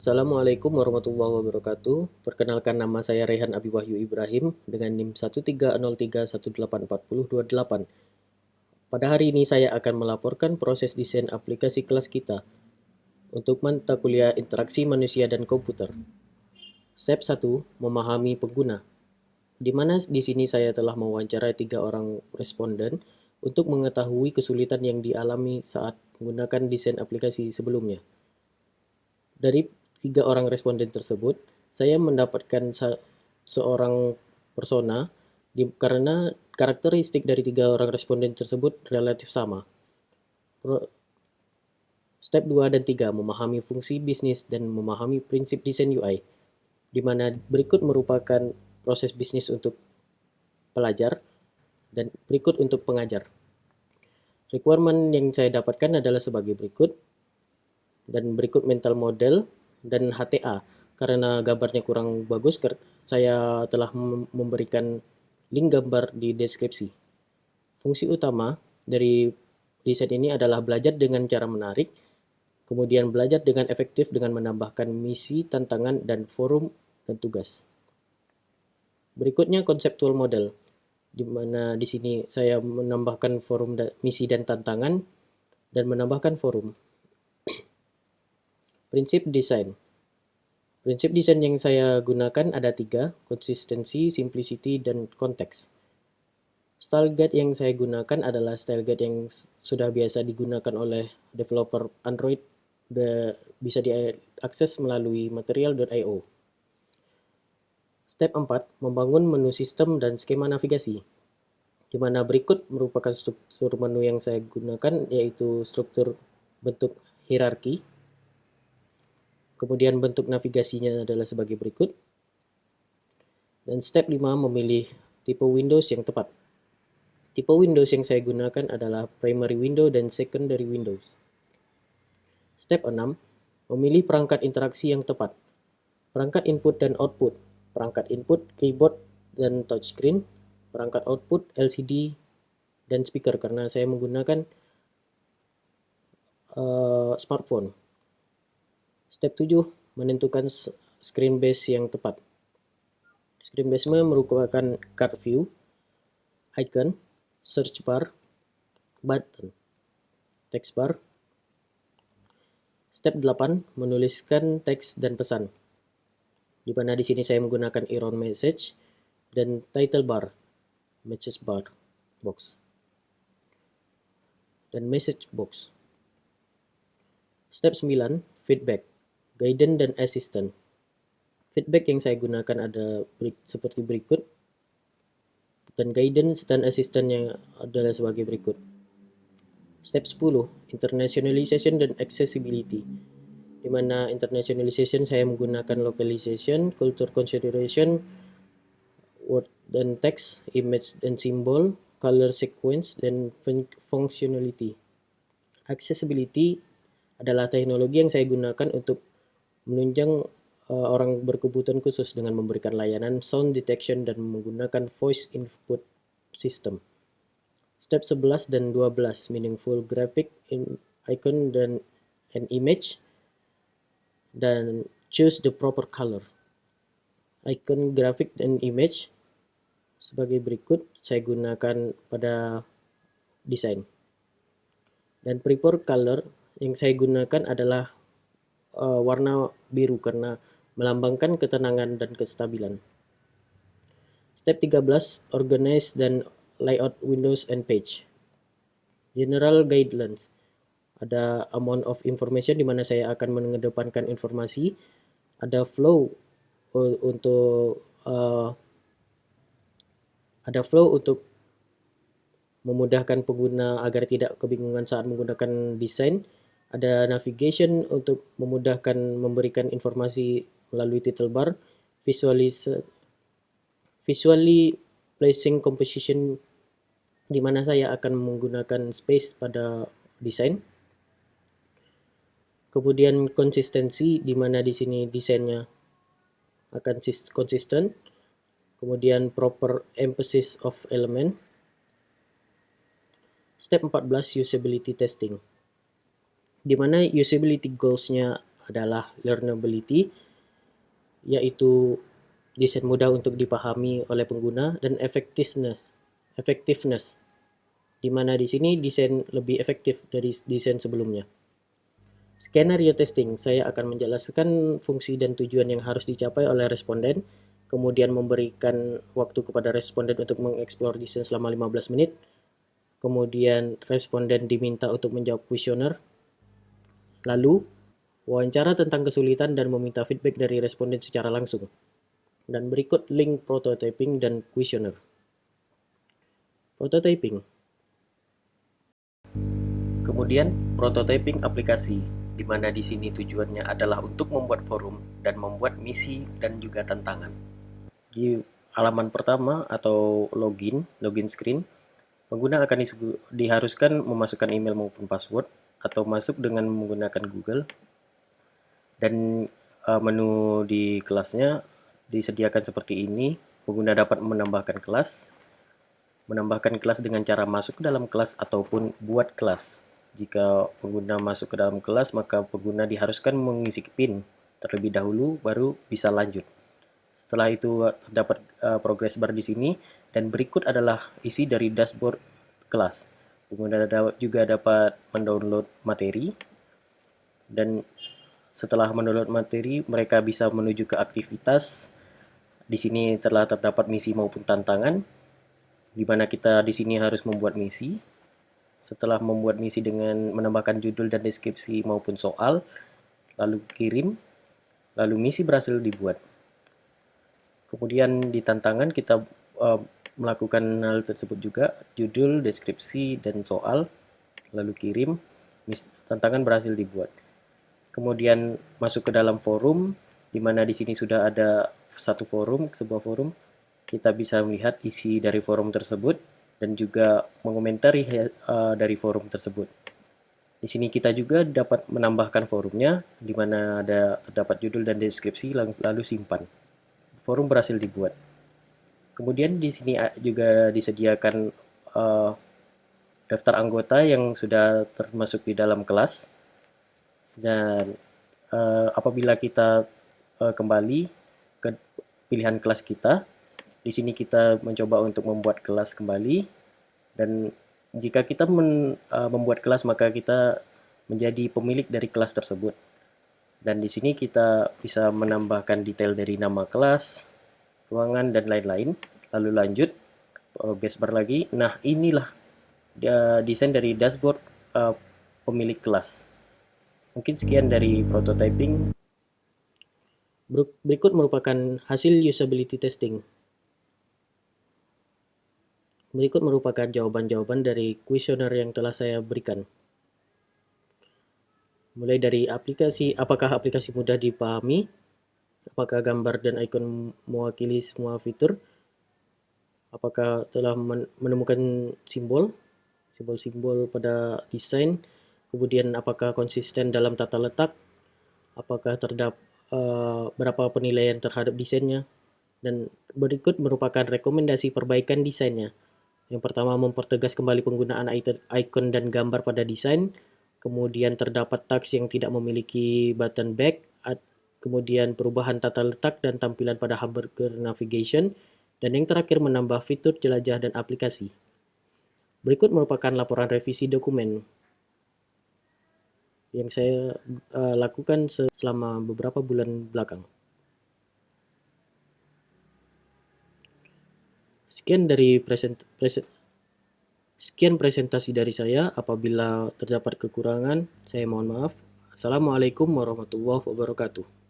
Assalamualaikum warahmatullahi wabarakatuh. Perkenalkan, nama saya Rehan Abi Wahyu Ibrahim dengan NIM 130318828. Pada hari ini saya akan melaporkan proses desain aplikasi kelas kita untuk mata kuliah interaksi manusia dan komputer. Step 1, memahami pengguna. Di mana di sini saya telah mewawancarai 3 orang responden untuk mengetahui kesulitan yang dialami saat menggunakan desain aplikasi sebelumnya. Dari 3 orang responden tersebut, saya mendapatkan seorang persona karena karakteristik dari 3 orang responden tersebut relatif sama. Step 2 dan 3, memahami fungsi bisnis dan memahami prinsip desain UI, di mana berikut merupakan proses bisnis untuk pelajar dan berikut untuk pengajar. Requirement yang saya dapatkan adalah sebagai berikut, dan berikut mental model dan HTA. Karena gambarnya kurang bagus, saya telah memberikan link gambar di deskripsi. Fungsi utama dari desain ini adalah belajar dengan cara menarik, kemudian belajar dengan efektif dengan menambahkan misi, tantangan, dan forum dan tugas. Berikutnya konseptual model, di mana di sini saya menambahkan forum, misi, dan tantangan, dan menambahkan forum. Prinsip desain. Prinsip desain yang saya gunakan ada 3, konsistensi, simplicity, dan konteks. Style guide yang saya gunakan adalah style guide yang sudah biasa digunakan oleh developer Android, bisa diakses melalui material.io. Step 4, membangun menu sistem dan skema navigasi, di mana berikut merupakan struktur menu yang saya gunakan, yaitu struktur bentuk hierarki. Kemudian bentuk navigasinya adalah sebagai berikut. Dan step 5, memilih tipe Windows yang tepat. Tipe Windows yang saya gunakan adalah primary window dan secondary windows. Step 6, memilih perangkat interaksi yang tepat. Perangkat input dan output. Perangkat input keyboard dan touchscreen. Perangkat output LCD dan speaker, karena saya menggunakan smartphone. Step 7, menentukan screen base yang tepat. Screen base merupakan card view, icon, search bar, button, text bar. Step 8, menuliskan teks dan pesan, di mana di sini saya menggunakan error message dan title bar, message bar box, dan message box. Step 9, feedback, guidance dan assistant. Feedback yang saya gunakan ada seperti berikut, dan guidance dan assistant yang adalah sebagai berikut. Step 10, internationalization dan accessibility, di mana internationalization saya menggunakan localization, culture consideration, word dan text, image dan symbol, color sequence, dan functionality. Accessibility adalah teknologi yang saya gunakan untuk menunjang orang berkebutuhan khusus dengan memberikan layanan sound detection dan menggunakan voice input system. Step 11 dan 12, meaningful graphic, icon dan an image, dan choose the proper color. Icon, grafik, dan image sebagai berikut saya gunakan pada desain. Dan prefer color yang saya gunakan adalah warna biru karena melambangkan ketenangan dan kestabilan. Step 13, organize dan layout windows and page. General guidelines, ada amount of information di mana saya akan mengedepankan informasi, ada flow untuk memudahkan pengguna agar tidak kebingungan saat menggunakan desain, ada navigation untuk memudahkan memberikan informasi melalui title bar, visually placing composition, di mana saya akan menggunakan space pada desain. Kemudian konsistensi, di mana di sini desainnya akan konsisten. Kemudian proper emphasis of element. Step 14, usability testing, di mana usability goals-nya adalah learnability, yaitu desain mudah untuk dipahami oleh pengguna, dan effectiveness, di mana di sini desain lebih efektif dari desain sebelumnya. Skenario testing, saya akan menjelaskan fungsi dan tujuan yang harus dicapai oleh responden, kemudian memberikan waktu kepada responden untuk mengeksplor desain selama 15 menit, kemudian responden diminta untuk menjawab kuesioner, lalu wawancara tentang kesulitan dan meminta feedback dari responden secara langsung. Dan berikut link prototyping dan kuesioner. Prototyping. Kemudian prototyping aplikasi, di mana di sini tujuannya adalah untuk membuat forum dan membuat misi dan juga tantangan. Di halaman pertama atau login screen, pengguna akan diharuskan memasukkan email maupun password atau masuk dengan menggunakan Google, dan menu di kelasnya disediakan seperti ini. Pengguna dapat menambahkan kelas dengan cara masuk ke dalam kelas ataupun buat kelas. Jika pengguna masuk ke dalam kelas, maka pengguna diharuskan mengisi PIN terlebih dahulu, baru bisa lanjut. Setelah itu terdapat progress bar di sini, dan berikut adalah isi dari dashboard kelas. Pengguna juga dapat mendownload materi, dan setelah mendownload materi, mereka bisa menuju ke aktivitas. Di sini telah terdapat misi maupun tantangan, di mana kita di sini harus membuat misi. Setelah membuat misi dengan menambahkan judul dan deskripsi maupun soal, lalu kirim, lalu misi berhasil dibuat. Kemudian di tantangan kita melakukan hal tersebut juga, judul, deskripsi, dan soal, lalu kirim, tantangan berhasil dibuat. Kemudian masuk ke dalam forum, di mana di sini sudah ada sebuah forum. Kita bisa melihat isi dari forum tersebut dan juga mengomentari dari forum tersebut. Di sini kita juga dapat menambahkan forumnya, di mana terdapat judul dan deskripsi, lalu simpan. Forum berhasil dibuat. Kemudian di sini juga disediakan daftar anggota yang sudah termasuk di dalam kelas, dan apabila kita kembali ke pilihan kelas kita, di sini kita mencoba untuk membuat kelas kembali, dan jika kita membuat kelas, maka kita menjadi pemilik dari kelas tersebut. Dan di sini kita bisa menambahkan detail dari nama kelas, ruangan, dan lain-lain. Lalu lanjut, progress bar lagi. Nah, inilah desain dari dashboard pemilik kelas. Mungkin sekian dari prototyping. Berikut merupakan hasil usability testing. Berikut merupakan jawaban-jawaban dari kuesioner yang telah saya berikan. Mulai dari apakah aplikasi mudah dipahami, apakah gambar dan ikon mewakili semua fitur, apakah telah menemukan simbol-simbol pada desain, kemudian apakah konsisten dalam tata letak, apakah terdapat berapa penilaian terhadap desainnya, dan berikut merupakan rekomendasi perbaikan desainnya. Yang pertama, mempertegas kembali penggunaan ikon dan gambar pada desain. Kemudian terdapat teks yang tidak memiliki button back. Kemudian perubahan tata letak dan tampilan pada hamburger navigation. Dan yang terakhir, menambah fitur jelajah dan aplikasi. Berikut merupakan laporan revisi dokumen yang saya lakukan selama beberapa bulan belakang. Sekian presentasi dari saya. Apabila terdapat kekurangan, saya mohon maaf. Assalamualaikum warahmatullahi wabarakatuh.